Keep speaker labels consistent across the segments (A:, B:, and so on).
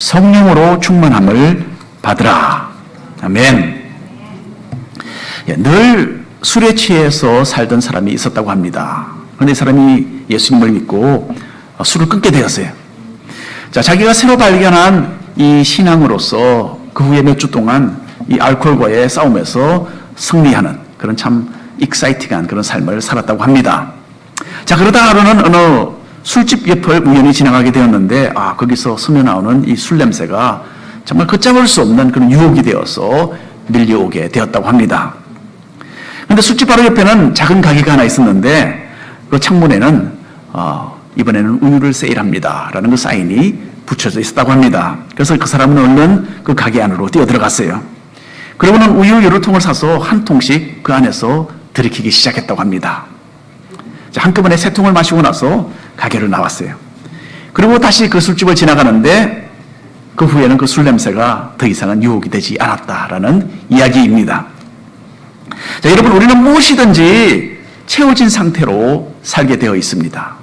A: 성령으로 충만함을 받으라. 아멘. 늘 술에 취해서 살던 사람이 있었다고 합니다. 그런데 이 사람이 예수님을 믿고 술을 끊게 되었어요. 자, 자기가 새로 발견한 이 신앙으로서 그 후에 몇 주 동안 이 알코올과의 싸움에서 승리하는 그런 참 익사이팅한 그런 삶을 살았다고 합니다. 자, 그러다 하루는 어느 술집 옆을 우연히 지나가게 되었는데, 거기서 스며나오는 이 술 냄새가 정말 걷잡을 수 없는 그런 유혹이 되어서 밀려오게 되었다고 합니다. 그런데 술집 바로 옆에는 작은 가게가 하나 있었는데, 그 창문에는 이번에는 우유를 세일합니다 라는 그 사인이 붙여져 있었다고 합니다. 그래서 그 사람은 얼른 그 가게 안으로 뛰어들어갔어요. 그러고는 우유 여러 통을 사서 한 통씩 그 안에서 들이키기 시작했다고 합니다. 자, 한꺼번에 3통을 마시고 나서 가게를 나왔어요. 그리고 다시 그 술집을 지나가는데 그 후에는 그 술 냄새가 더 이상은 유혹이 되지 않았다라는 이야기입니다. 자, 여러분, 우리는 무엇이든지 채워진 상태로 살게 되어 있습니다.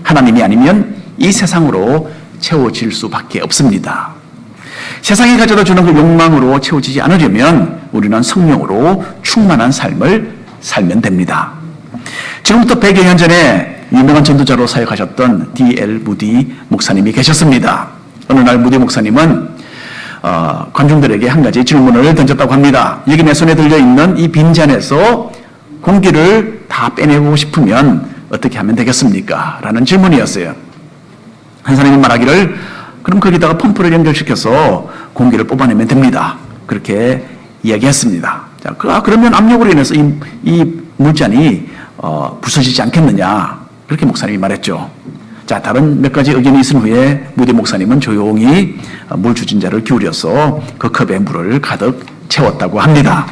A: 하나님이 아니면 이 세상으로 채워질 수밖에 없습니다. 세상이 가져다 주는 그 욕망으로 채워지지 않으려면 우리는 성령으로 충만한 삶을 살면 됩니다. 지금부터 100여 년 전에 유명한 전도자로 사역하셨던 D.L. 무디 목사님이 계셨습니다. 어느 날 무디 목사님은 관중들에게 한 가지 질문을 던졌다고 합니다. 여기 내 손에 들려있는 이 빈잔에서 공기를 다 빼내고 싶으면 어떻게 하면 되겠습니까? 라는 질문이었어요. 한 사람이 말하기를, 그럼 거기다가 펌프를 연결시켜서 공기를 뽑아내면 됩니다. 그렇게 이야기했습니다. 자, 그러면 압력으로 인해서 이 물잔이 부서지지 않겠느냐, 그렇게 목사님이 말했죠. 자, 다른 몇 가지 의견이 있은 후에 무디 목사님은 조용히 물 주진자를 기울여서 그 컵에 물을 가득 채웠다고 합니다.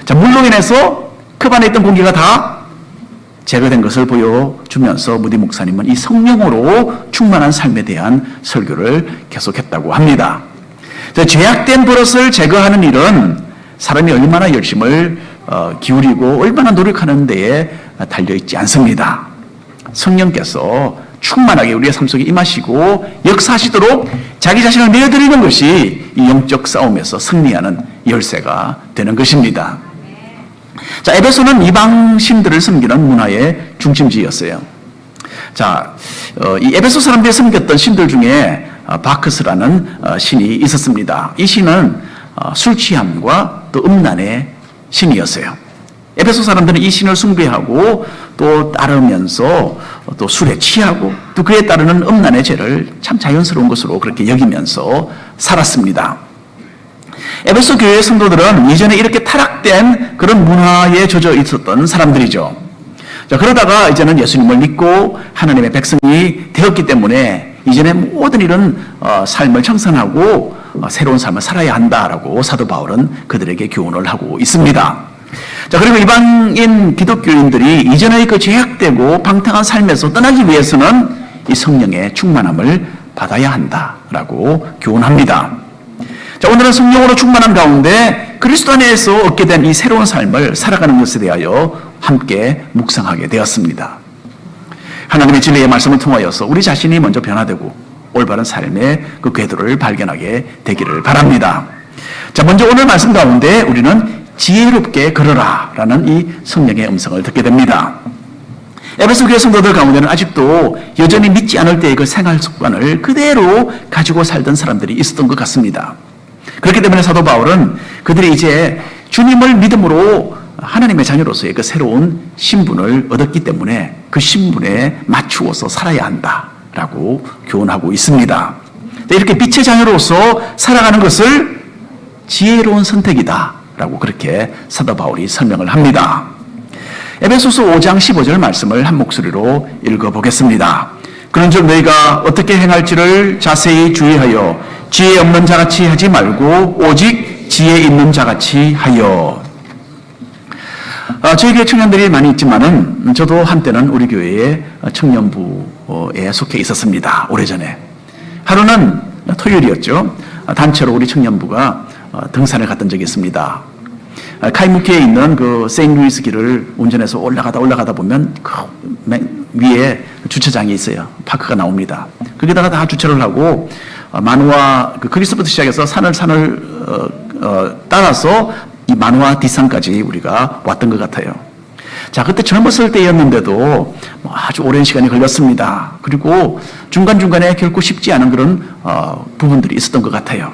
A: 자, 물로 인해서 컵 안에 있던 공기가 다 제거된 것을 보여주면서 무디 목사님은 이 성령으로 충만한 삶에 대한 설교를 계속했다고 합니다. 자, 죄악된 버릇을 제거하는 일은 사람이 얼마나 열심을 기울이고 얼마나 노력하는 데에 달려있지 않습니다. 성령께서 충만하게 우리의 삶 속에 임하시고 역사하시도록 자기 자신을 내어드리는 것이 이 영적 싸움에서 승리하는 열쇠가 되는 것입니다. 자, 에베소는 이방 신들을 섬기는 문화의 중심지였어요. 자, 이 에베소 사람들이 섬겼던 신들 중에 바크스라는 신이 있었습니다. 이 신은 술 취함과 또 음란의 신이었어요. 에베소 사람들은 이 신을 숭배하고 또 따르면서 또 술에 취하고 또 그에 따르는 음란의 죄를 참 자연스러운 것으로 그렇게 여기면서 살았습니다. 에베소 교회의 성도들은 이전에 이렇게 타락된 그런 문화에 젖어 있었던 사람들이죠. 자, 그러다가 이제는 예수님을 믿고 하나님의 백성이 되었기 때문에 이전에 모든 이런 삶을 청산하고 새로운 삶을 살아야 한다라고 사도 바울은 그들에게 교훈을 하고 있습니다. 자, 그리고 이방인 기독교인들이 이전의 그 죄악되고 방탕한 삶에서 떠나기 위해서는 이 성령의 충만함을 받아야 한다라고 교훈합니다. 자, 오늘은 성령으로 충만한 가운데 그리스도 안에서 얻게 된 이 새로운 삶을 살아가는 것에 대하여 함께 묵상하게 되었습니다. 하나님의 진리의 말씀을 통하여서 우리 자신이 먼저 변화되고 올바른 삶의 그 궤도를 발견하게 되기를 바랍니다. 자, 먼저 오늘 말씀 가운데 우리는 지혜롭게 걸어라 라는 이 성령의 음성을 듣게 됩니다. 에베소 교회 성도들 가운데는 아직도 여전히 믿지 않을 때의 그 생활 습관을 그대로 가지고 살던 사람들이 있었던 것 같습니다. 그렇기 때문에 사도 바울은 그들이 이제 주님을 믿음으로 하나님의 자녀로서의 그 새로운 신분을 얻었기 때문에 그 신분에 맞추어서 살아야 한다라고 교훈하고 있습니다. 이렇게 빛의 자녀로서 살아가는 것을 지혜로운 선택이다 라고 그렇게 사도 바울이 설명을 합니다. 에베소서 5장 15절 말씀을 한 목소리로 읽어보겠습니다. 그런즉 너희가 어떻게 행할지를 자세히 주의하여 지혜 없는 자같이 하지 말고 오직 지혜 있는 자같이 하여. 저희 교회 청년들이 많이 있지만은 저도 한때는 우리 교회의 청년부에 속해 있었습니다. 오래전에. 하루는 토요일이었죠. 단체로 우리 청년부가 등산을 갔던 적이 있습니다. 카이무키에 있는 그 세인루이스 길을 운전해서 올라가다 보면 그 위에 주차장이 있어요. 파크가 나옵니다. 거기다가 다 주차를 하고 마누아 그리스부터 시작해서 산을 따라서 이 마누아 뒷산까지 우리가 왔던 것 같아요. 자, 그때 젊었을 때였는데도 아주 오랜 시간이 걸렸습니다. 그리고 중간중간에 결코 쉽지 않은 그런 부분들이 있었던 것 같아요.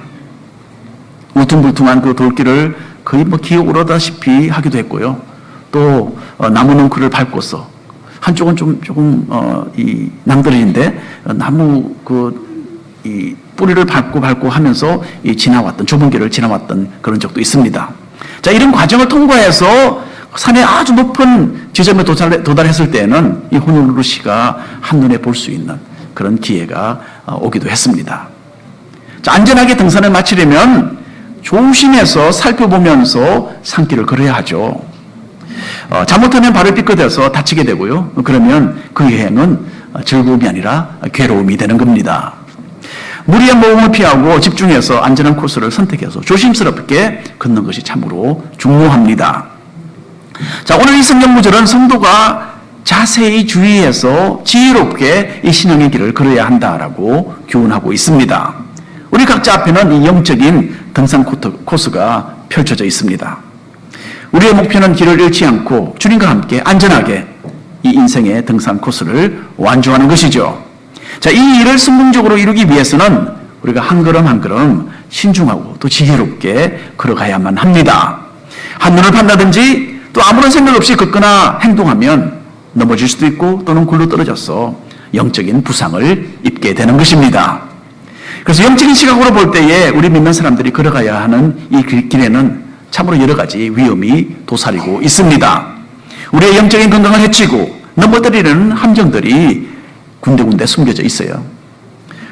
A: 울퉁불퉁한 그 돌길을 거의 기어오르다시피 하기도 했고요. 또 나무 넝쿨을 밟고서 한쪽은 조금 이 낭떠러지인데 나무 이 뿌리를 밟고 하면서 이 지나왔던 좁은 길을 지나왔던 그런 적도 있습니다. 자, 이런 과정을 통과해서 산의 아주 높은 지점에 도달했을 때에는 이 호놀룰루 시가 한눈에 볼 수 있는 그런 기회가 오기도 했습니다. 자, 안전하게 등산을 마치려면 조심해서 살펴보면서 산길을 걸어야 하죠. 잘못하면 발을 삐끗해서 다치게 되고요. 그러면 그 여행은 즐거움이 아니라 괴로움이 되는 겁니다. 무리한 모험을 피하고 집중해서 안전한 코스를 선택해서 조심스럽게 걷는 것이 참으로 중요합니다. 자, 오늘 이 성경 구절은 성도가 자세히 주의해서 지혜롭게 이 신앙의 길을 걸어야 한다라고 교훈하고 있습니다. 우리 각자 앞에는 이 영적인 등산 코스가 펼쳐져 있습니다. 우리의 목표는 길을 잃지 않고 주님과 함께 안전하게 이 인생의 등산 코스를 완주하는 것이죠. 자, 이 일을 성공적으로 이루기 위해서는 우리가 한 걸음 한 걸음 신중하고 또 지혜롭게 걸어가야만 합니다. 한눈을 판다든지 또 아무런 생각 없이 걷거나 행동하면 넘어질 수도 있고 또는 굴러 떨어져서 영적인 부상을 입게 되는 것입니다. 그래서 영적인 시각으로 볼 때에 우리 믿는 사람들이 걸어가야 하는 이 길에는 참으로 여러 가지 위험이 도사리고 있습니다. 우리의 영적인 건강을 해치고 넘어뜨리는 함정들이 군데군데 숨겨져 있어요.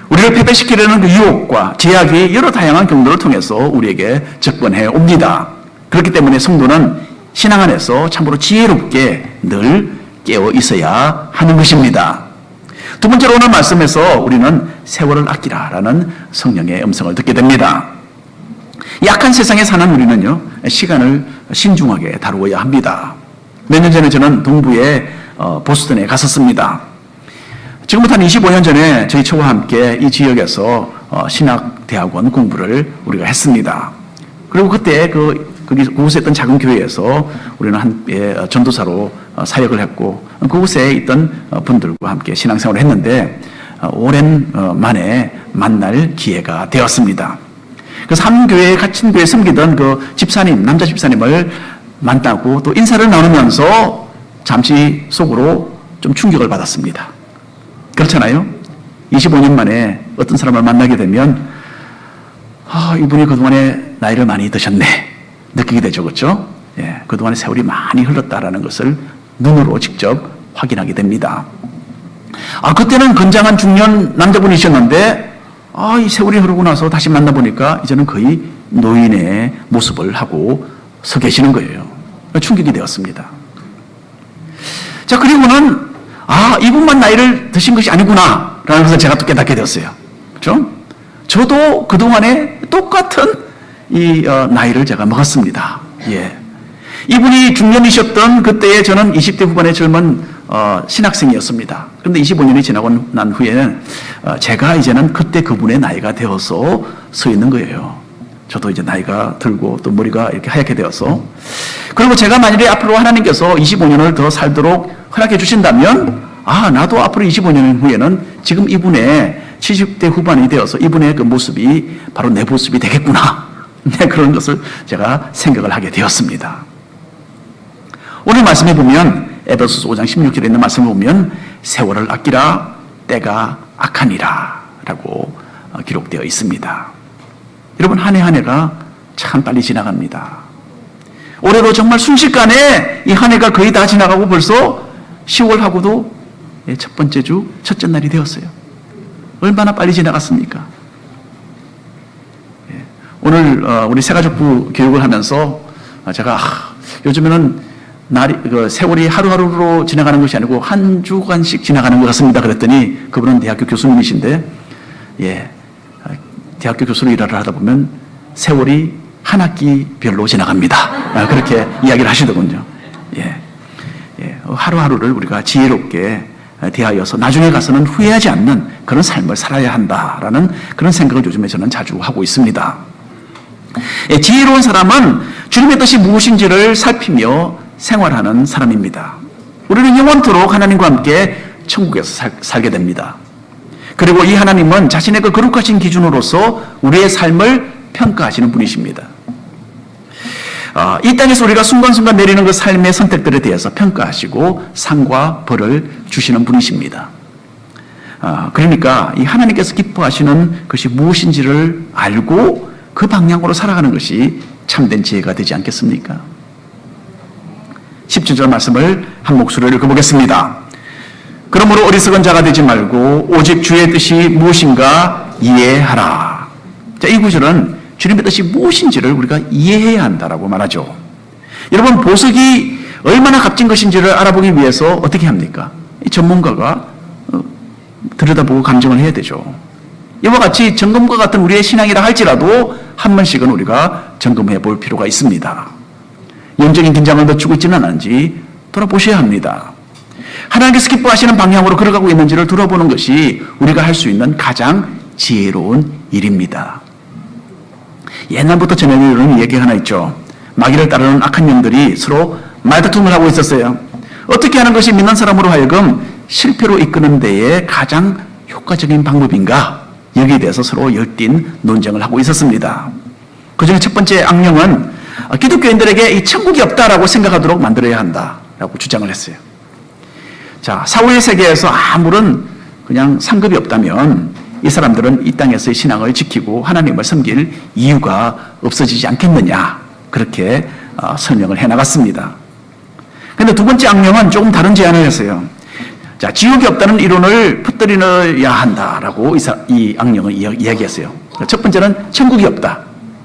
A: 우리를 패배시키려는 그 유혹과 제약이 여러 다양한 경로를 통해서 우리에게 접근해 옵니다. 그렇기 때문에 성도는 신앙 안에서 참으로 지혜롭게 늘 깨어 있어야 하는 것입니다. 두 번째로 오늘 말씀에서 우리는 세월을 아끼라라는 성령의 음성을 듣게 됩니다. 약한 세상에 사는 우리는요, 시간을 신중하게 다루어야 합니다. 몇 년 전에 저는 동부의 보스턴에 갔었습니다. 지금부터 한 25년 전에 저희 처와 함께 이 지역에서 신학대학원 공부를 우리가 했습니다. 그리고 그때 그곳에 있던 작은 교회에서 우리는 함께 전도사로 사역을 했고 그곳에 있던 분들과 함께 신앙생활을 했는데 오랜만에 만날 기회가 되었습니다. 그래서 한 교회에 같은 교회에 섬기던 그 집사님, 남자 집사님을 만나고 또 인사를 나누면서 잠시 속으로 좀 충격을 받았습니다. 그렇잖아요? 25년 만에 어떤 사람을 만나게 되면 이분이 그동안에 나이를 많이 드셨네 느끼게 되죠. 그렇죠? 예, 그동안에 세월이 많이 흘렀다라는 것을 눈으로 직접 확인하게 됩니다. 그때는 건장한 중년 남자분이셨는데 이 세월이 흐르고 나서 다시 만나보니까 이제는 거의 노인의 모습을 하고 서 계시는 거예요. 충격이 되었습니다. 자, 그리고는 이분만 나이를 드신 것이 아니구나 라는 것을 제가 또 깨닫게 되었어요. 그렇죠? 저도 그동안에 똑같은 이 나이를 제가 먹었습니다. 예. 이분이 중년이셨던 그때에 저는 20대 후반의 젊은 신학생이었습니다. 그런데 25년이 지나고 난 후에는 제가 이제는 그때 그분의 나이가 되어서 서 있는 거예요. 저도 이제 나이가 들고 또 머리가 이렇게 하얗게 되어서. 그리고 제가 만일에 앞으로 하나님께서 25년을 더 살도록 허락해 주신다면 나도 앞으로 25년 후에는 지금 이분의 70대 후반이 되어서 이분의 그 모습이 바로 내 모습이 되겠구나. 그런 것을 제가 생각을 하게 되었습니다. 오늘 말씀해 보면 에베소서 5장 16절에 있는 말씀을 보면 세월을 아끼라 때가 악하니라 라고 기록되어 있습니다. 여러분, 한 해 한 해가 참 빨리 지나갑니다. 올해도 정말 순식간에 이 한 해가 거의 다 지나가고 벌써 10월하고도 첫 번째 주 첫째 날이 되었어요. 얼마나 빨리 지나갔습니까? 오늘 우리 새가족부 교육을 하면서 제가 요즘에는 세월이 하루하루로 지나가는 것이 아니고 한 주간씩 지나가는 것 같습니다. 그랬더니 그분은 대학교 교수님이신데 대학교 교수로 일을 하다 보면 세월이 한 학기별로 지나갑니다. 그렇게 이야기를 하시더군요. 하루하루를 우리가 지혜롭게 대하여서 나중에 가서는 후회하지 않는 그런 삶을 살아야 한다라는 그런 생각을 요즘에 저는 자주 하고 있습니다. 지혜로운 사람은 주님의 뜻이 무엇인지를 살피며 생활하는 사람입니다. 우리는 영원토록 하나님과 함께 천국에서 살게 됩니다. 그리고 이 하나님은 자신의 그 거룩하신 기준으로서 우리의 삶을 평가하시는 분이십니다. 이 땅에서 우리가 순간순간 내리는 그 삶의 선택들에 대해서 평가하시고 상과 벌을 주시는 분이십니다. 그러니까 이 하나님께서 기뻐하시는 것이 무엇인지를 알고 그 방향으로 살아가는 것이 참된 지혜가 되지 않겠습니까? 17절 말씀을 한 목소리로 읽어보겠습니다. 그러므로 어리석은 자가 되지 말고 오직 주의 뜻이 무엇인가 이해하라. 자, 이 구절은 주님의 뜻이 무엇인지를 우리가 이해해야 한다라고 말하죠. 여러분, 보석이 얼마나 값진 것인지를 알아보기 위해서 어떻게 합니까? 이 전문가가 들여다보고 감정을 해야 되죠. 이와 같이 점검과 같은 우리의 신앙이라 할지라도 한 번씩은 우리가 점검해 볼 필요가 있습니다. 영적인 긴장을 늦추고 있지는 않은지 돌아보셔야 합니다. 하나님께서 기뻐하시는 방향으로 걸어가고 있는지를 돌아보는 것이 우리가 할 수 있는 가장 지혜로운 일입니다. 옛날부터 전해지는 얘기가 하나 있죠. 마귀를 따르는 악한 영들이 서로 말다툼을 하고 있었어요. 어떻게 하는 것이 믿는 사람으로 하여금 실패로 이끄는 데에 가장 효과적인 방법인가? 여기에 대해서 서로 열띤 논쟁을 하고 있었습니다. 그중에 첫 번째 악령은 기독교인들에게 이 천국이 없다라고 생각하도록 만들어야 한다라고 주장을 했어요. 자, 사후의 세계에서 아무런 그냥 상급이 없다면 이 사람들은 이 땅에서의 신앙을 지키고 하나님을 섬길 이유가 없어지지 않겠느냐, 그렇게 설명을 해나갔습니다. 그런데 두 번째 악령은 조금 다른 제안을 했어요. 자, 지옥이 없다는 이론을 퍼뜨려야 한다라고 이 악령을 이야기했어요. 첫 번째는 천국이 없다,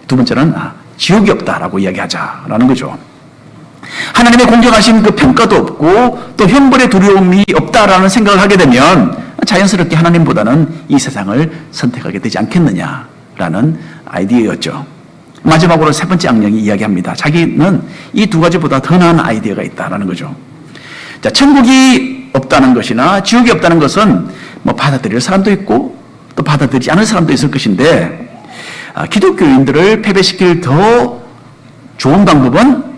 A: 두 번째는 지옥이 없다라고 이야기하자라는 거죠. 하나님의 공정하신 그 평가도 없고 또 형벌의 두려움이 없다라는 생각을 하게 되면 자연스럽게 하나님보다는 이 세상을 선택하게 되지 않겠느냐라는 아이디어였죠. 마지막으로 세 번째 악령이 이야기합니다. 자기는 이 두 가지보다 더 나은 아이디어가 있다라는 거죠. 자, 천국이 없다는 것이나 지옥이 없다는 것은 뭐 받아들일 사람도 있고 또 받아들이지 않을 사람도 있을 것인데, 기독교인들을 패배시킬 더 좋은 방법은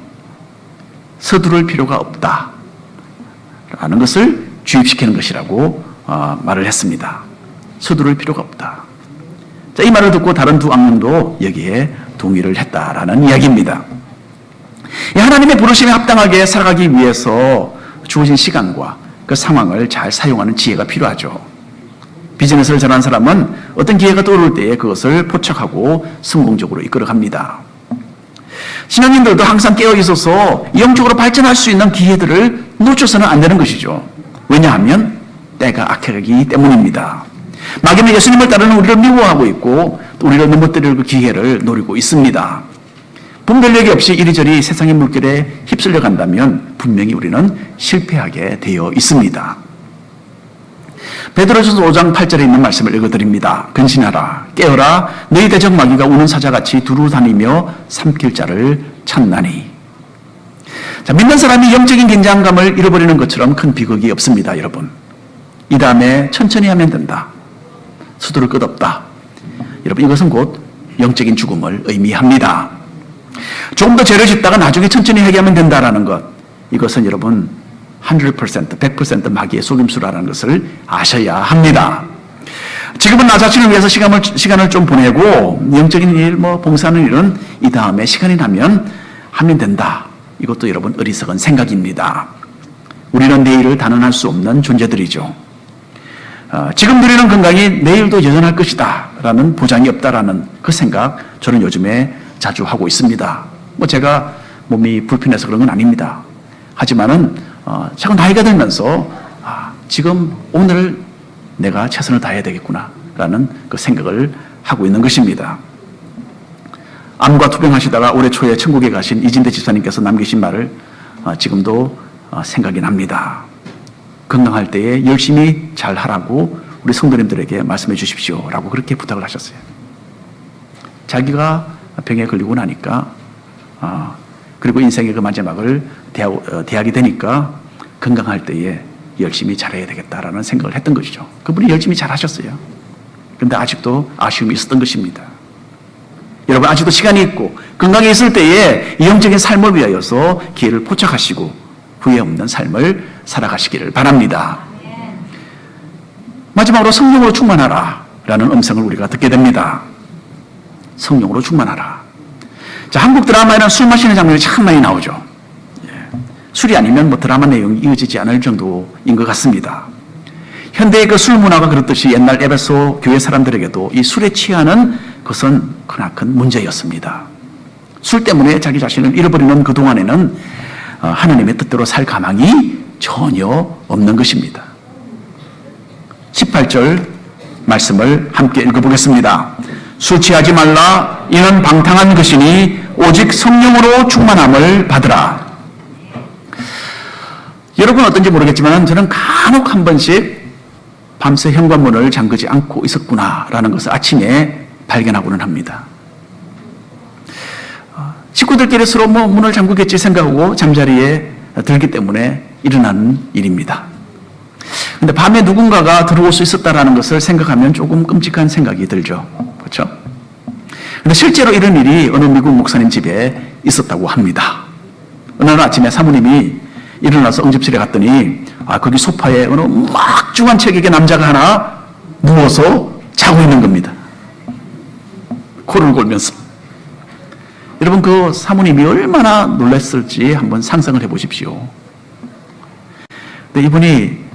A: 서두를 필요가 없다라는 것을 주입시키는 것이라고 말을 했습니다. 서두를 필요가 없다. 자, 이 말을 듣고 다른 두 악령도 여기에 동의를 했다라는 이야기입니다. 하나님의 부르심에 합당하게 살아가기 위해서 주어진 시간과 그 상황을 잘 사용하는 지혜가 필요하죠. 비즈니스를 잘하는 사람은 어떤 기회가 떠오를 때에 그것을 포착하고 성공적으로 이끌어갑니다. 신앙인들도 항상 깨어 있어서 영적으로 발전할 수 있는 기회들을 놓쳐서는 안 되는 것이죠. 왜냐하면 때가 악해가기 때문입니다. 마귀는 예수님을 따르는 우리를 미워하고 있고 또 우리를 넘어뜨릴 그 기회를 노리고 있습니다. 분별력이 없이 이리저리 세상의 물결에 휩쓸려 간다면 분명히 우리는 실패하게 되어 있습니다. 베드로전서 5장 8절에 있는 말씀을 읽어드립니다. 근신하라, 깨어라, 너희 대적 마귀가 우는 사자같이 두루 다니며 삼킬 자를 찾나니. 자, 믿는 사람이 영적인 긴장감을 잃어버리는 것처럼 큰 비극이 없습니다, 여러분. 이 다음에 천천히 하면 된다. 수두를 끝없다. 여러분, 이것은 곧 영적인 죽음을 의미합니다. 조금 더 죄를 짓다가 나중에 천천히 회개하면 된다라는 것, 이것은 여러분 100% 마귀의 속임수라는 것을 아셔야 합니다. 지금은 나 자신을 위해서 시간을 좀 보내고 영적인 일, 봉사하는 일은 이 다음에 시간이 나면 하면 된다. 이것도 여러분 어리석은 생각입니다. 우리는 내일을 단언할 수 없는 존재들이죠. 지금 누리는 건강이 내일도 여전할 것이다 라는 보장이 없다라는 그 생각, 저는 요즘에 자주 하고 있습니다. 제가 몸이 불편해서 그런 건 아닙니다. 하지만은 자꾸 나이가 들면서 지금 오늘 내가 최선을 다해야 되겠구나 라는 그 생각을 하고 있는 것입니다. 암과 투병하시다가 올해 초에 천국에 가신 이진대 집사님께서 남기신 말을 지금도 생각이 납니다. 건강할 때에 열심히 잘 하라고 우리 성도님들에게 말씀해 주십시오 라고 그렇게 부탁을 하셨어요. 자기가 병에 걸리고 나니까 그리고 인생의 그 마지막을 대하게 되니까 건강할 때에 열심히 잘해야 되겠다라는 생각을 했던 것이죠. 그분이 열심히 잘하셨어요. 그런데 아직도 아쉬움이 있었던 것입니다. 여러분, 아직도 시간이 있고 건강에 있을 때에 영적인 삶을 위하여서 기회를 포착하시고 후회 없는 삶을 살아가시기를 바랍니다. 마지막으로 성령으로 충만하라 라는 음성을 우리가 듣게 됩니다. 성령으로 충만하라. 자, 한국 드라마에는 술 마시는 장면이 참 많이 나오죠. 술이 아니면 뭐 드라마 내용이 이어지지 않을 정도인 것 같습니다. 현대의 그 술 문화가 그렇듯이 옛날 에베소 교회 사람들에게도 이 술에 취하는 것은 크나큰 문제였습니다. 술 때문에 자기 자신을 잃어버리는 그동안에는 하나님의 뜻대로 살 가망이 전혀 없는 것입니다. 18절 말씀을 함께 읽어보겠습니다. 술 취하지 말라. 이는 방탕한 것이니 오직 성령으로 충만함을 받으라. 여러분 어떤지 모르겠지만 저는 간혹 한 번씩 밤새 현관문을 잠그지 않고 있었구나라는 것을 아침에 발견하고는 합니다. 식구들끼리 서로 뭐 문을 잠그겠지 생각하고 잠자리에 들기 때문에 일어나는 일입니다. 근데 밤에 누군가가 들어올 수 있었다라는 것을 생각하면 조금 끔찍한 생각이 들죠. 그렇죠? 근데 실제로 이런 일이 어느 미국 목사님 집에 있었다고 합니다. 어느 날 아침에 사모님이 일어나서 응집실에 갔더니 거기 소파에 어느 막중한 체격의 남자가 하나 누워서 자고 있는 겁니다. 코를 골면서. 여러분, 그 사모님이 얼마나 놀랐을지 한번 상상을 해보십시오. 근데 이분이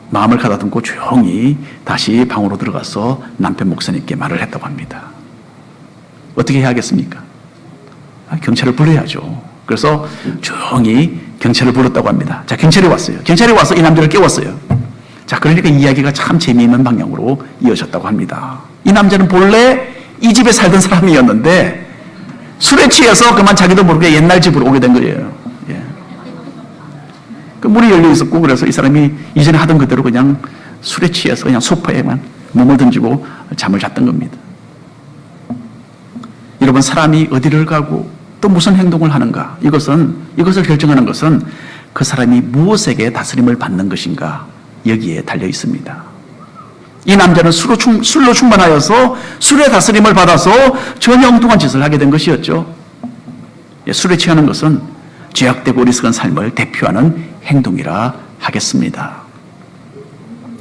A: 마음을 가다듬고 조용히 다시 방으로 들어가서 남편 목사님께 말을 했다고 합니다. 어떻게 해야겠습니까? 경찰을 불러야죠. 그래서 조용히 경찰을 불렀다고 합니다. 자, 경찰이 왔어요. 경찰이 와서 이 남자를 깨웠어요. 자, 그러니까 이야기가 참 재미있는 방향으로 이어졌다고 합니다. 이 남자는 본래 이 집에 살던 사람이었는데 술에 취해서 그만 자기도 모르게 옛날 집으로 오게 된 거예요. 예. 그 문이 열려 있었고, 그래서 이 사람이 이전에 하던 그대로 그냥 술에 취해서 그냥 소파에만 몸을 던지고 잠을 잤던 겁니다. 여러분, 사람이 어디를 가고 또 무슨 행동을 하는가, 이것을 결정하는 것은 그 사람이 무엇에게 다스림을 받는 것인가, 여기에 달려 있습니다. 이 남자는 술로 충만하여서 술의 다스림을 받아서 전혀 엉뚱한 짓을 하게 된 것이었죠. 술에 취하는 것은 죄악되고 어리석은 삶을 대표하는 행동이라 하겠습니다.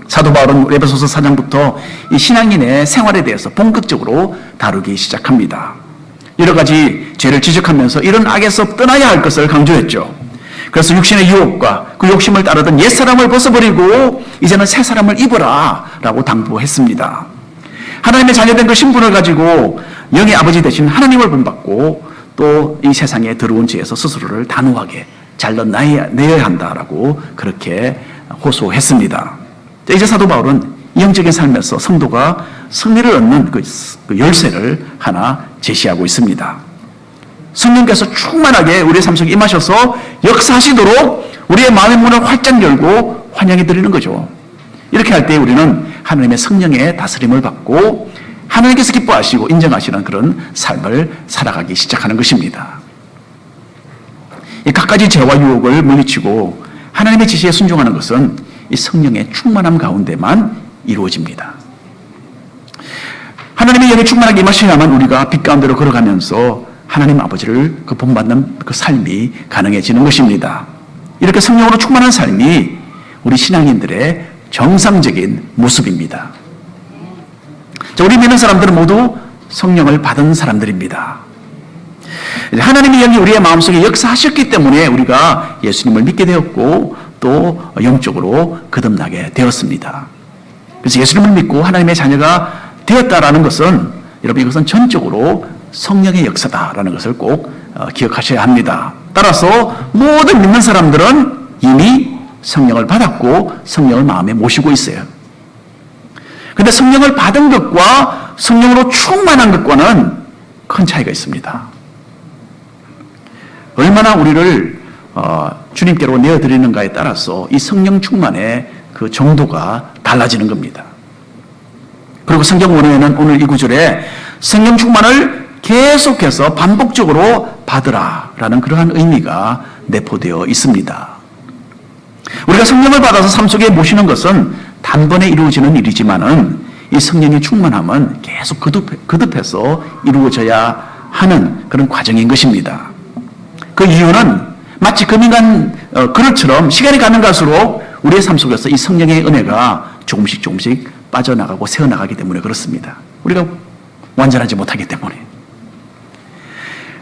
A: 사도 바울은 에베소서 4장부터 이 신앙인의 생활에 대해서 본격적으로 다루기 시작합니다. 여러 가지 죄를 지적하면서 이런 악에서 떠나야 할 것을 강조했죠. 그래서 육신의 유혹과 그 욕심을 따르던 옛사람을 벗어버리고 이제는 새사람을 입어라 라고 당부했습니다. 하나님의 자녀된 그 신분을 가지고 영의 아버지 되신 하나님을 본받고 또 이 세상에 들어온 죄에서 스스로를 단호하게 잘라내야 한다라고 그렇게 호소했습니다. 이제 사도 바울은 영적인 삶에서 성도가 승리를 얻는 그 열쇠를 하나 제시하고 있습니다. 성령께서 충만하게 우리의 삶 속에 임하셔서 역사하시도록 우리의 마음의 문을 활짝 열고 환영해 드리는 거죠. 이렇게 할 때 우리는 하나님의 성령의 다스림을 받고 하나님께서 기뻐하시고 인정하시는 그런 삶을 살아가기 시작하는 것입니다. 이 갖가지 죄와 유혹을 물리치고 하나님의 지시에 순종하는 것은 이 성령의 충만함 가운데만 이루어집니다. 하나님의 영이 충만하게 임하셔야만 우리가 빛 가운데로 걸어가면서 하나님 아버지를 그 본받는 그 삶이 가능해지는 것입니다. 이렇게 성령으로 충만한 삶이 우리 신앙인들의 정상적인 모습입니다. 자, 우리 믿는 사람들은 모두 성령을 받은 사람들입니다. 하나님의 영이 우리의 마음속에 역사하셨기 때문에 우리가 예수님을 믿게 되었고 또 영적으로 거듭나게 되었습니다. 그래서 예수님을 믿고 하나님의 자녀가 되었다라는 것은 여러분 이것은 전적으로 성령의 역사다라는 것을 꼭 기억하셔야 합니다. 따라서 모든 믿는 사람들은 이미 성령을 받았고 성령을 마음에 모시고 있어요. 그런데 성령을 받은 것과 성령으로 충만한 것과는 큰 차이가 있습니다. 얼마나 우리를 주님께로 내어드리는가에 따라서 이 성령 충만의 그 정도가 달라지는 겁니다. 그리고 성경 원어에는 오늘 이 구절에 성령 충만을 계속해서 반복적으로 받으라라는 그러한 의미가 내포되어 있습니다. 우리가 성령을 받아서 삶 속에 모시는 것은 단번에 이루어지는 일이지만은 이 성령의 충만함은 계속 거듭해서 이루어져야 하는 그런 과정인 것입니다. 그 이유는 마치 금인간 그릇처럼 시간이 가면 갈수록 우리의 삶 속에서 이 성령의 은혜가 조금씩 빠져나가고 새어나가기 때문에 그렇습니다. 우리가 완전하지 못하기 때문에.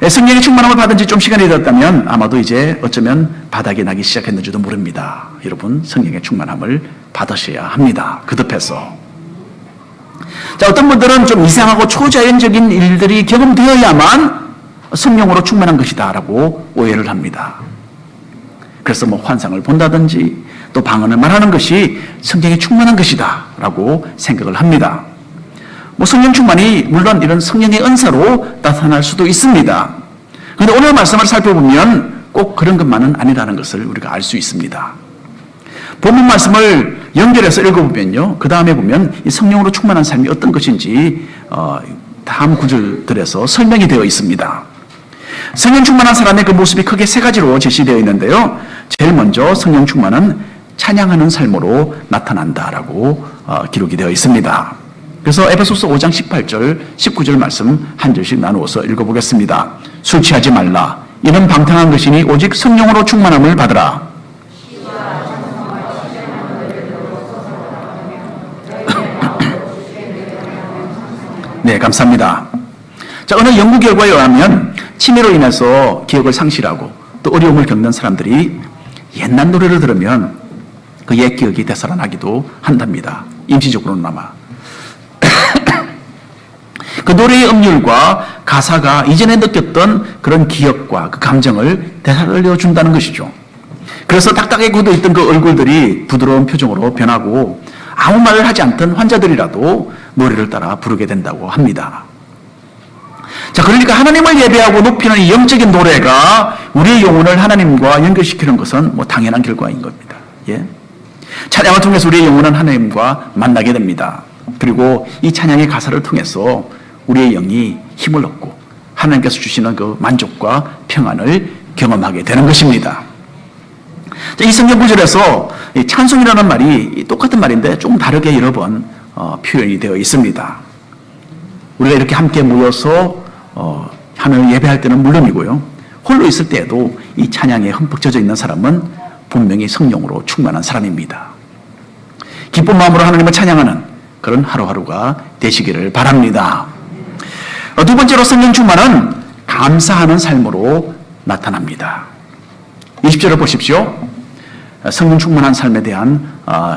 A: 성령의 충만함을 받은 지 좀 시간이 되었다면 아마도 이제 어쩌면 바닥이 나기 시작했는지도 모릅니다. 여러분, 성령의 충만함을 받으셔야 합니다. 거듭해서. 자, 어떤 분들은 좀 이상하고 초자연적인 일들이 경험되어야만 성령으로 충만한 것이다 라고 오해를 합니다. 그래서 뭐 환상을 본다든지 또 방언을 말하는 것이 성령이 충만한 것이다 라고 생각을 합니다. 뭐 성령 충만이 물론 이런 성령의 은사로 나타날 수도 있습니다. 그런데 오늘 말씀을 살펴보면 꼭 그런 것만은 아니라는 것을 우리가 알 수 있습니다. 본문 말씀을 연결해서 읽어보면요, 그 다음에 보면 이 성령으로 충만한 삶이 어떤 것인지 다음 구절들에서 설명이 되어 있습니다. 성령 충만한 사람의 그 모습이 크게 세 가지로 제시되어 있는데요, 제일 먼저 성령 충만은 찬양하는 삶으로 나타난다라고 기록이 되어 있습니다. 그래서 에베소서 5장 18절, 19절 말씀 한 절씩 나누어서 읽어보겠습니다. 술 취하지 말라. 이는 방탕한 것이니 오직 성령으로 충만함을 받으라. 네, 감사합니다. 자, 어느 연구 결과에 의하면 치매로 인해서 기억을 상실하고 또 어려움을 겪는 사람들이 옛날 노래를 들으면 그 옛 기억이 되살아나기도 한답니다. 임시적으로나마. 그 노래의 음률과 가사가 이전에 느꼈던 그런 기억과 그 감정을 되살려 준다는 것이죠. 그래서 딱딱하게 굳어있던 그 얼굴들이 부드러운 표정으로 변하고 아무 말을 하지 않던 환자들이라도 노래를 따라 부르게 된다고 합니다. 자, 그러니까 하나님을 예배하고 높이는 이 영적인 노래가 우리의 영혼을 하나님과 연결시키는 것은 뭐 당연한 결과인 겁니다. 예? 찬양을 통해서 우리의 영혼은 하나님과 만나게 됩니다. 그리고 이 찬양의 가사를 통해서 우리의 영이 힘을 얻고 하나님께서 주시는 그 만족과 평안을 경험하게 되는 것입니다. 자, 이 성경 구절에서 이 찬송이라는 말이 똑같은 말인데 조금 다르게 여러 번 표현이 되어 있습니다. 우리가 이렇게 함께 모여서 하나님을 예배할 때는 물론이고요, 홀로 있을 때에도 이 찬양에 흠뻑 젖어 있는 사람은 분명히 성령으로 충만한 사람입니다. 기쁜 마음으로 하나님을 찬양하는 그런 하루하루가 되시기를 바랍니다. 두 번째로 성령 충만은 감사하는 삶으로 나타납니다. 20절을 보십시오. 성령 충만한 삶에 대한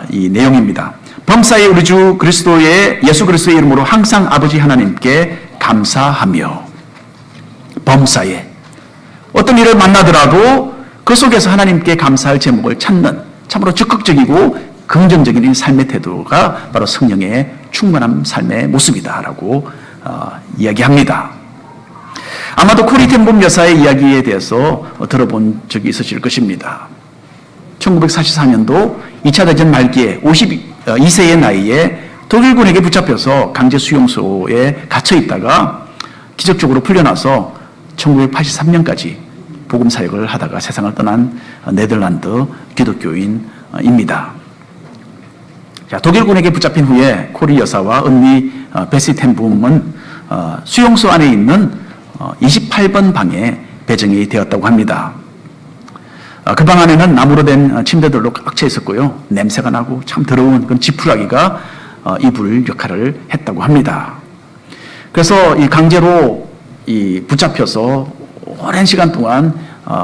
A: 이 내용입니다. 범사에 우리 주 그리스도의 예수 그리스도의 이름으로 항상 아버지 하나님께 감사하며. 범사에 어떤 일을 만나더라도 그 속에서 하나님께 감사할 제목을 찾는 참으로 적극적이고 긍정적인 이 삶의 태도가 바로 성령의 충만한 삶의 모습이다라고 이야기합니다. 아마도 코리 텐붐 여사의 이야기에 대해서 들어본 적이 있으실 것입니다. 1944년도 2차 대전 말기에 52세의 나이에 독일군에게 붙잡혀서 강제 수용소에 갇혀 있다가 기적적으로 풀려나서 1983년까지 복음 사역을 하다가 세상을 떠난 네덜란드 기독교인입니다. 자, 독일군에게 붙잡힌 후에 코리 여사와 언니 베시 텐붐은 수용소 안에 있는 28번 방에 배정이 되었다고 합니다. 그 방 안에는 나무로 된 침대들로 꽉 차 있었고요, 냄새가 나고 참 더러운 그런 지푸라기가 이불 역할을 했다고 합니다. 그래서 이 강제로 붙잡혀서 오랜 시간 동안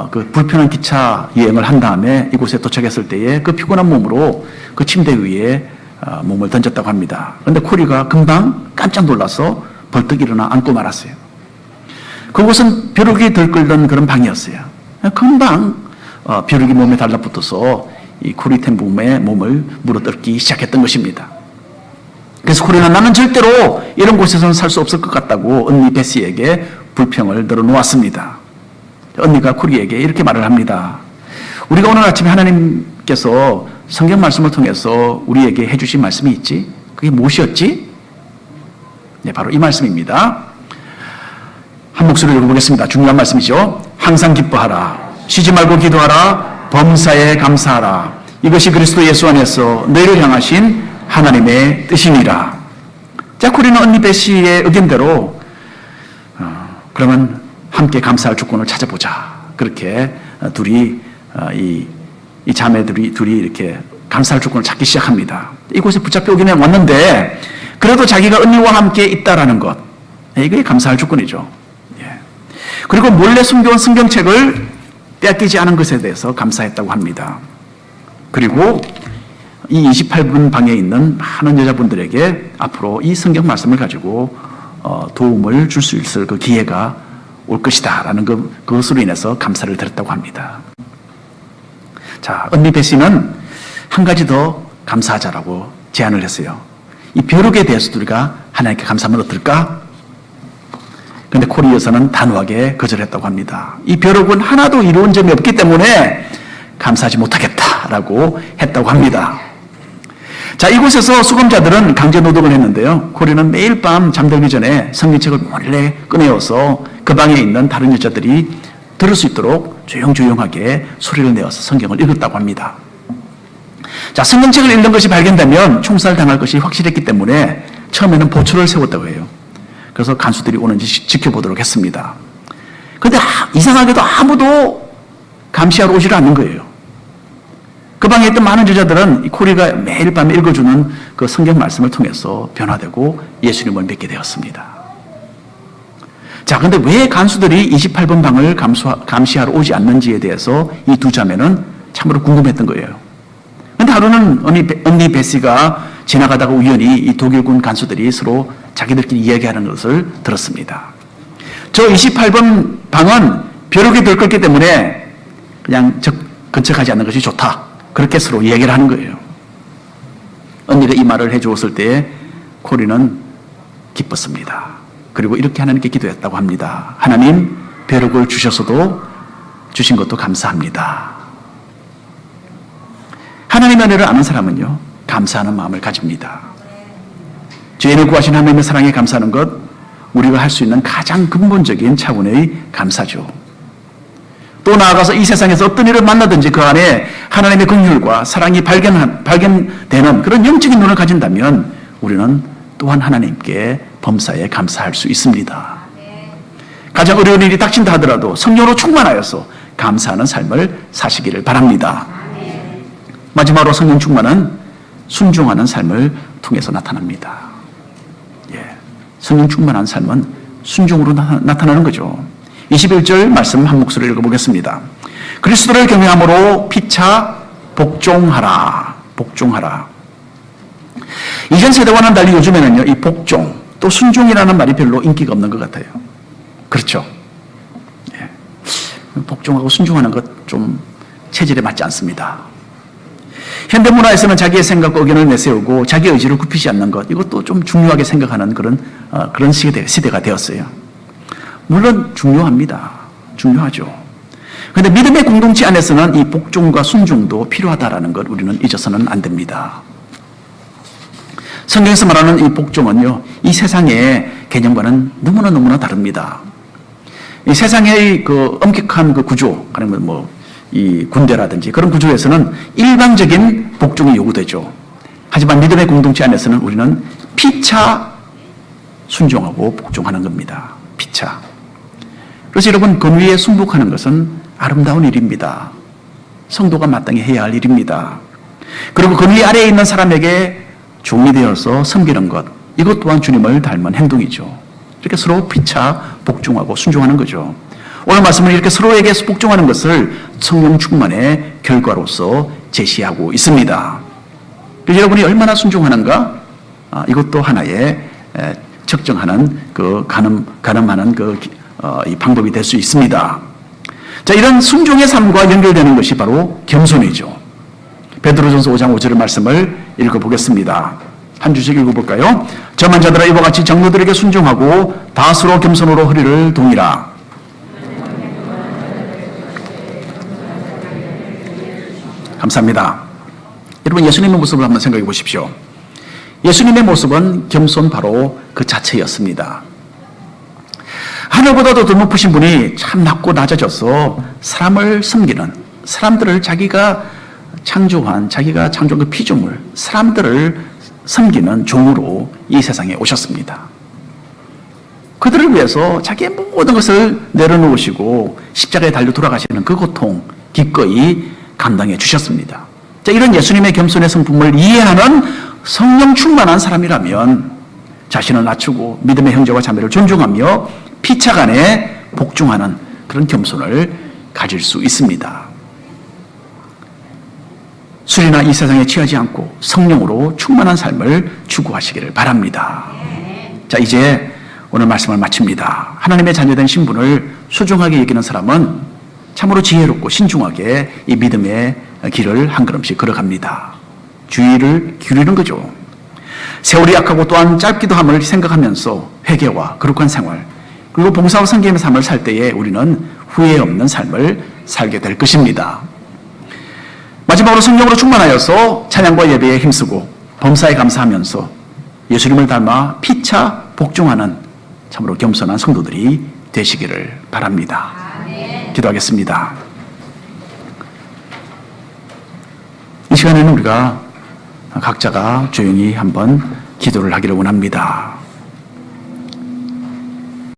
A: 그 불편한 기차 여행을 한 다음에 이곳에 도착했을 때에 그 피곤한 몸으로 그 침대 위에 몸을 던졌다고 합니다. 그런데 코리가 금방 깜짝 놀라서 벌떡 일어나 앉고 말았어요. 그곳은 벼룩이 들끓던 그런 방이었어요. 금방 벼룩이 몸에 달라붙어서 이 코리 텐붐의 몸을 물어뜯기 시작했던 것입니다. 그래서 코리는 나는 절대로 이런 곳에서는 살 수 없을 것 같다고 언니 베시에게 불평을 늘어놓았습니다. 언니가 코리에게 이렇게 말을 합니다. 우리가 오늘 아침에 하나님께서 성경 말씀을 통해서 우리에게 해주신 말씀이 있지? 그게 무엇이었지? 네, 바로 이 말씀입니다. 한 목소리로 읽어보겠습니다. 중요한 말씀이죠. 항상 기뻐하라. 쉬지 말고 기도하라. 범사에 감사하라. 이것이 그리스도 예수 안에서 너희를 향하신 하나님의 뜻이니라. 자, 코리는 언니 베시의 의견대로 그러면 함께 감사할 조건을 찾아보자. 그렇게 둘이 이 자매들이 둘이 이렇게 감사할 조건을 찾기 시작합니다. 이곳에 붙잡혀 오긴 왔는데 그래도 자기가 언니와 함께 있다라는 것, 이게 감사할 조건이죠. 예. 그리고 몰래 숨겨온 성경책을 빼앗기지 않은 것에 대해서 감사했다고 합니다. 그리고 이 28분 방에 있는 많은 여자분들에게 앞으로 이 성경 말씀을 가지고 도움을 줄 수 있을 그 기회가 올 것이다 라는 그것으로 인해서 감사를 드렸다고 합니다. 자, 언니 베시는 한 가지 더 감사하자라고 제안을 했어요. 이 벼룩에 대해서도 우리가 하나님께 감사하면 어떨까? 그런데 코리 여사는 단호하게 거절했다고 합니다. 이 벼룩은 하나도 이루어진 점이 없기 때문에 감사하지 못하겠다라고 했다고 합니다. 자, 이곳에서 수검자들은 강제 노동을 했는데요. 코리는 매일 밤 잠들기 전에 성경책을 몰래 꺼내어서 그 방에 있는 다른 여자들이 들을 수 있도록 조용조용하게 소리를 내어서 성경을 읽었다고 합니다. 자, 성경책을 읽는 것이 발견되면 총살당할 것이 확실했기 때문에 처음에는 보초를 세웠다고 해요. 그래서 간수들이 오는지 지켜보도록 했습니다. 그런데 이상하게도 아무도 감시하러 오지를 않는 거예요. 그 방에 있던 많은 여자들은 코리가 매일 밤에 읽어주는 그 성경 말씀을 통해서 변화되고 예수님을 믿게 되었습니다. 자, 근데 왜 간수들이 28번 방을 감시하러 오지 않는지에 대해서 이 두 자매는 참으로 궁금했던 거예요. 근데 하루는 언니 베시가 지나가다가 우연히 이 독일군 간수들이 서로 자기들끼리 이야기하는 것을 들었습니다. 저 28번 방은 벼룩이 들끓기 때문에 그냥 근처 가지 않는 것이 좋다. 그렇게 서로 이야기를 하는 거예요. 언니가 이 말을 해주었을 때 코리는 기뻤습니다. 그리고 이렇게 하나님께 기도했다고 합니다. 하나님, 벼룩을 주셔서도 주신 것도 감사합니다. 하나님의 은혜를 아는 사람은요, 감사하는 마음을 가집니다. 죄인을 구하신 하나님의 사랑에 감사하는 것, 우리가 할 수 있는 가장 근본적인 차원의 감사죠. 또 나아가서 이 세상에서 어떤 일을 만나든지 그 안에 하나님의 긍휼과 사랑이 발견되는 그런 영적인 눈을 가진다면 우리는 또한 하나님께 범사에 감사할 수 있습니다. 가장 어려운 일이 닥친다 하더라도 성령으로 충만하여서 감사하는 삶을 사시기를 바랍니다. 마지막으로 성령 충만은 순종하는 삶을 통해서 나타납니다. 예, 성령 충만한 삶은 순종으로 나타나는 거죠. 21절 말씀 한 목소리로 읽어보겠습니다. 그리스도를 경외함으로 피차 복종하라. 복종하라. 이전 세대와는 달리 요즘에는요, 이 복종, 또 순종이라는 말이 별로 인기가 없는 것 같아요. 그렇죠? 예. 복종하고 순종하는 것 좀 체질에 맞지 않습니다. 현대문화에서는 자기의 생각과 의견을 내세우고 자기 의지를 굽히지 않는 것, 이것도 좀 중요하게 생각하는 그런 시대가 되었어요. 물론 중요합니다. 중요하죠. 그런데 믿음의 공동체 안에서는 이 복종과 순종도 필요하다라는 것 우리는 잊어서는 안 됩니다. 성경에서 말하는 이 복종은요, 이 세상의 개념과는 너무나 다릅니다. 이 세상의 그 엄격한 그 구조, 아니면 이 군대라든지 그런 구조에서는 일방적인 복종이 요구되죠. 하지만 믿음의 공동체 안에서는 우리는 피차 순종하고 복종하는 겁니다. 피차. 그래서 여러분, 권위에 순복하는 것은 아름다운 일입니다. 성도가 마땅히 해야 할 일입니다. 그리고 권위 아래에 있는 사람에게 종이 되어서 섬기는 것, 이것 또한 주님을 닮은 행동이죠. 이렇게 서로 피차 복종하고 순종하는 거죠. 오늘 말씀은 이렇게 서로에게 복종하는 것을 성령 충만의 결과로서 제시하고 있습니다. 그래서 여러분이 얼마나 순종하는가? 이것도 하나의 측정하는 가늠하는 이 방법이 될 수 있습니다. 자, 이런 순종의 삶과 연결되는 것이 바로 겸손이죠. 베드로전서 5장 5절의 말씀을 읽어보겠습니다. 한 주씩 읽어볼까요? 저만 자들아 이와 같이 정도들에게 순종하고 다스로 겸손으로 허리를 동이라. 감사합니다. 여러분, 예수님의 모습을 한번 생각해 보십시오. 예수님의 모습은 겸손 바로 그 자체였습니다. 하늘보다도 더 높으신 분이 참 낮고 낮아져서 사람을 섬기는, 사람들을 자기가 창조한 자기가 창조한 그 피조물, 사람들을 섬기는 종으로 이 세상에 오셨습니다. 그들을 위해서 자기의 모든 것을 내려놓으시고 십자가에 달려 돌아가시는 그 고통 기꺼이 감당해 주셨습니다. 자, 이런 예수님의 겸손의 성품을 이해하는 성령 충만한 사람이라면 자신을 낮추고 믿음의 형제와 자매를 존중하며 피차간에 복종하는 그런 겸손을 가질 수 있습니다. 술이나 이 세상에 취하지 않고 성령으로 충만한 삶을 추구하시기를 바랍니다. 자, 이제 오늘 말씀을 마칩니다. 하나님의 자녀된 신분을 소중하게 여기는 사람은 참으로 지혜롭고 신중하게 이 믿음의 길을 한 걸음씩 걸어갑니다. 주의를 기울이는 거죠. 세월이 약하고 또한 짧기도 함을 생각하면서 회개와 거룩한 생활, 그리고 봉사와 섬김의 삶을 살 때에 우리는 후회 없는 삶을 살게 될 것입니다. 마지막으로 성령으로 충만하여서 찬양과 예배에 힘쓰고 범사에 감사하면서 예수님을 닮아 피차 복종하는 참으로 겸손한 성도들이 되시기를 바랍니다. 기도하겠습니다. 이 시간에는 우리가 각자가 조용히 한번 기도를 하기를 원합니다.